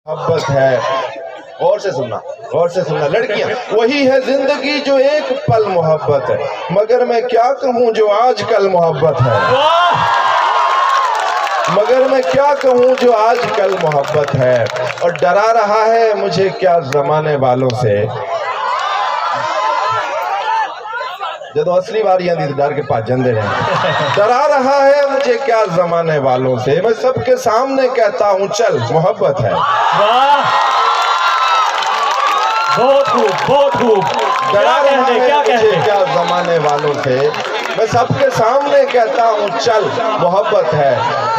मोहब्बत है। गौर से सुनना, गौर से सुनना लड़कियां, वही है जिंदगी जो एक पल मोहब्बत है, मगर मैं क्या कहूँ जो आजकल मोहब्बत है, मगर मैं क्या कहूँ जो आजकल मोहब्बत है। और डरा रहा है मुझे क्या जमाने वालों से, जो असली बारी आती तो डर के भज जाते हैं। डरा रहा है मुझे क्या जमाने वालों से, मैं सबके सामने कहता हूँ चल मोहब्बत है। वाह, बहुत खूब, बहुत खूब। डरा रहा है क्या मुझे क्या जमाने वालों से, मैं सबके सामने कहता हूँ चल मोहब्बत है।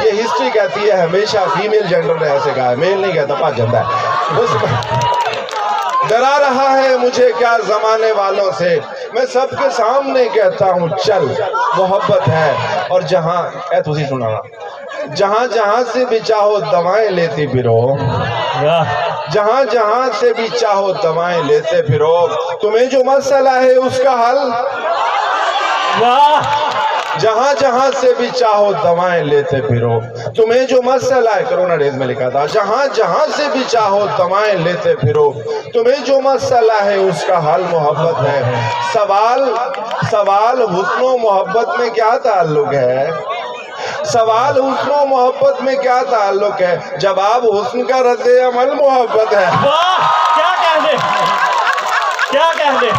ये हिस्ट्री कहती है, हमेशा फीमेल जेंडर ने ऐसे कहा है, मेल नहीं कहता, भज जाता है बस। डरा रहा है मुझे क्या जमाने वालों से, मैं सबके सामने कहता हूँ चल मोहब्बत है। और जहाँ तुझे सुना, जहाँ जहाँ से भी चाहो दवाएं लेती फिरो, जहाँ जहाँ से भी चाहो दवाएं लेते फिरो, तुम्हें जो मसला है उसका हल, वाह, जहाँ जहाँ से भी चाहो दवाएं लेते फिरो, तुम्हें जो मसला है, कोरोना डेज में लिखा था, जहाँ जहाँ से भी चाहो दवाएं लेते फिरो, तुम्हें जो मसला है उसका हल मोहब्बत है। सवाल हुस्नो मोहब्बत में क्या ताल्लुक है, सवाल हुस्नो मोहब्बत में क्या ताल्लुक है, जवाब हुस्न का रद्द अमल मोहब्बत है। वाह, क्या कह दे, क्या कह दे।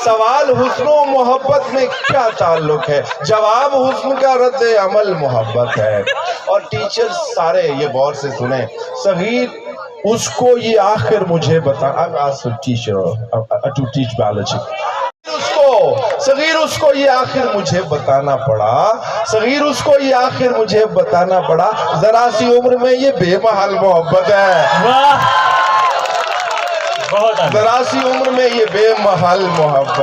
सवाल हुस्नो मोहब्बत में क्या ताल्लुक है, जवाब हुस्न का रद्द अमल मोहब्बत है। और टीचर सारे ये गौर से सुने, सगीर उसको ये आखिर मुझे बता, टू टीच बायोलॉजी, सगीर उसको ये आखिर मुझे बताना पड़ा, सगीर उसको ये आखिर मुझे बताना पड़ा, जरा सी उम्र में ये बेमहाल मोहब्बत है। वाह, बहुत जरा सी उम्र में ये बेमहाल मोहब्बत।